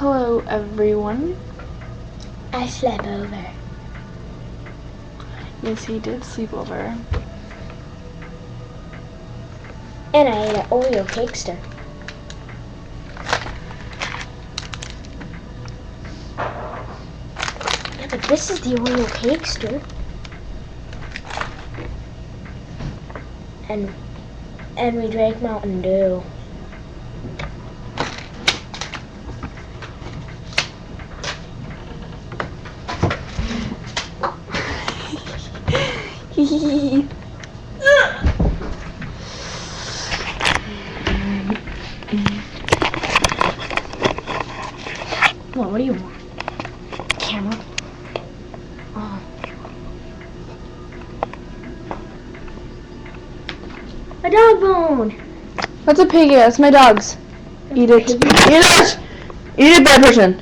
Hello everyone. I slept over. Yes, he did sleep over. And I ate an Oreo cakester. Yeah, but this is the Oreo cakester. And we drank Mountain Dew. Well, what do you want? Camera? Oh. A dog bone! That's a piggy. That's my dog's. Eat it. Eat it! Eat it, bad person.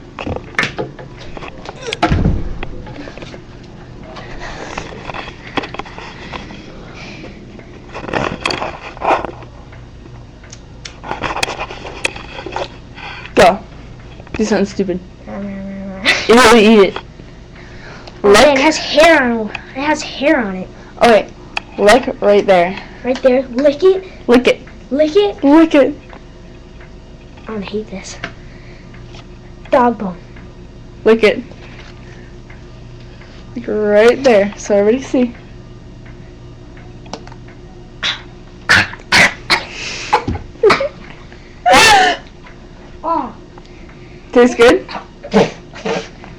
Go. Do something stupid. You really eat it. Lick. It has hair on it. It has hair on it. Okay. Lick right there. Right there. Lick it. Lick it. Lick it. Lick it. I'm gonna hate this. Dog bone. Lick it. Like right there, so everybody see. Oh. Tastes good?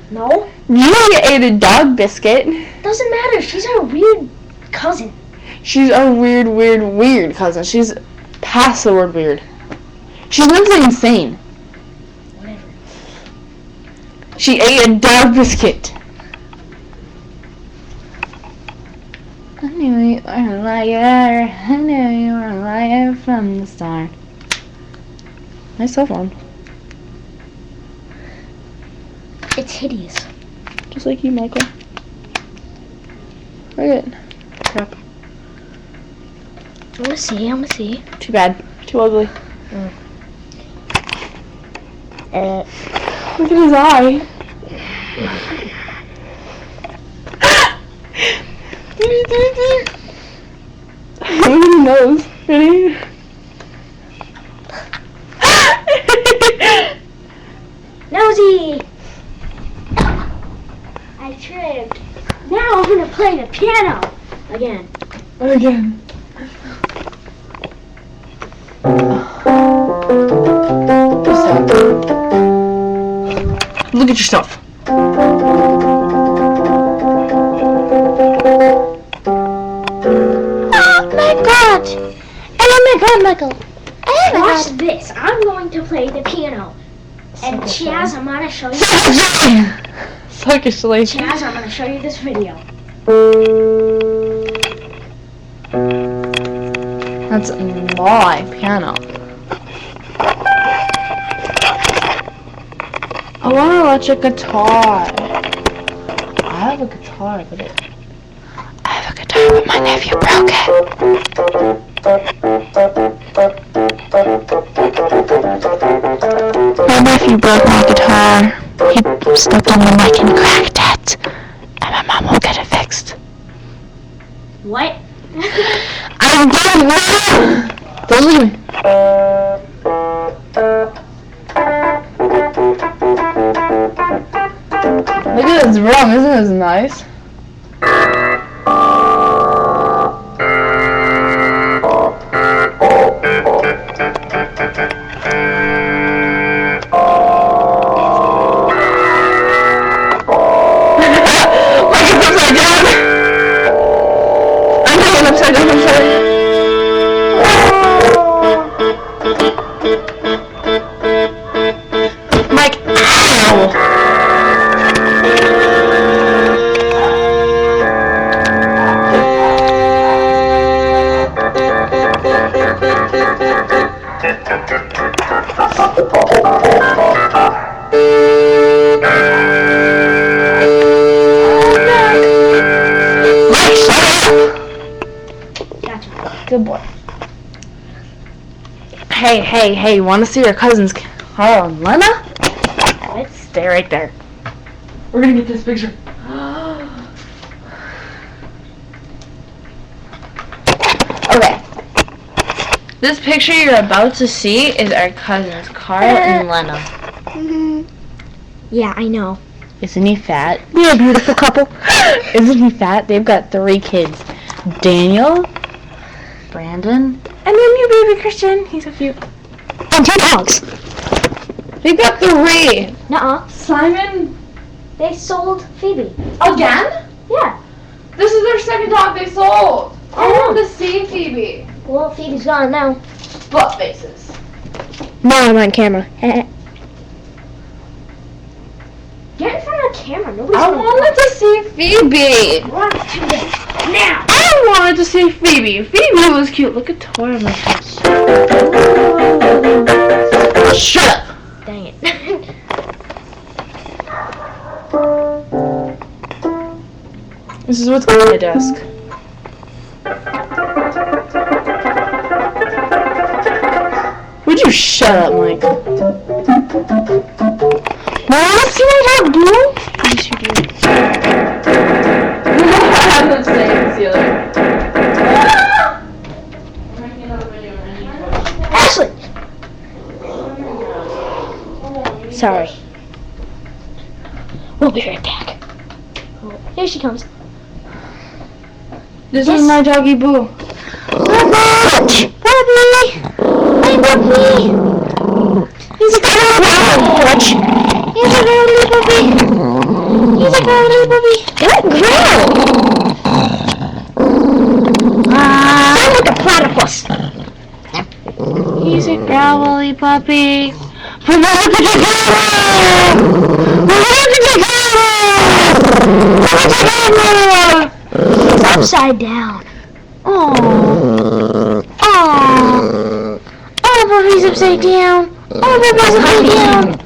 No. You ate a dog biscuit. Doesn't matter. She's our weird cousin. She's our weird cousin. She's past the word weird. She's mentally insane. Whatever. She ate a dog biscuit. I knew you were a liar. I knew you were a liar from the start. Nice cell phone. It's hideous. Just like you, Michael. Look at it. Crap. I wanna see. Too bad. Too ugly. Look at his eye. Look at his nose. Ready? Nosy! I tripped. Now I'm gonna play the piano again. Again. Look at yourself. Oh my god! Oh my god, Michael. Oh my Watch god. This. I'm going to play the piano. And Chaz, I'm gonna show you. Selfishly. Chaz, I'm gonna show you this video. That's my piano. I want an electric guitar. I have a guitar, but my nephew broke it. My nephew broke my guitar. He stepped on the mic and cracked it. And my mom will get it fixed. What? I'm done. Don't leave me. Look at this drum, isn't this nice? Good boy. Hey, wanna see your cousin's Carl and Lena? rabbits. Stay right there. We're gonna get this picture. Okay. This picture you're about to see is our cousins, Carl and Lena. Yeah, I know. Isn't he fat? They're a beautiful couple. Isn't he fat? They've got 3 kids. Daniel, Brandon, and then your baby Christian. He's so cute. And 2 dogs. They've got 3. Nuh-uh. Simon. They sold Phoebe. Again? Yeah. This is their second dog they sold. I Oh. want to see Phoebe. Well, Phoebe's gone now. Butt faces. No, I'm on camera. Get in front of the camera. Nobody's I wanted to see Phoebe. want to now. I wanted to see Phoebe. Phoebe was cute. Look at Tori on my face. Shut up. Dang it. This is what's on my desk. Would you shut up, Mike? Wanna see my dog do? Yes, you do. I have the same concealer. Ashley! Sorry. We'll be right back. Here she comes. This Yes. is my doggy Boo. Puppy! Hey, puppy! He's a girl! He's a girl, little puppy! He's a girl, little puppy! Don't growl! Sound like a platypus! He's a growly puppy. He's upside down. Oh, Puppy's upside down. Oh, Puppy's upside down.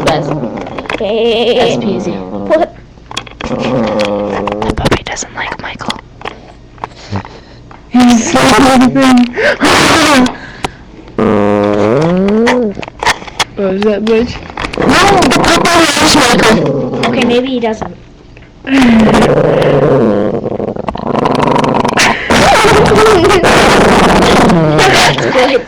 that's peasy. What? Puppy doesn't like Michael. He's so hungry. What was that, bitch? No, okay, maybe he doesn't. That's good.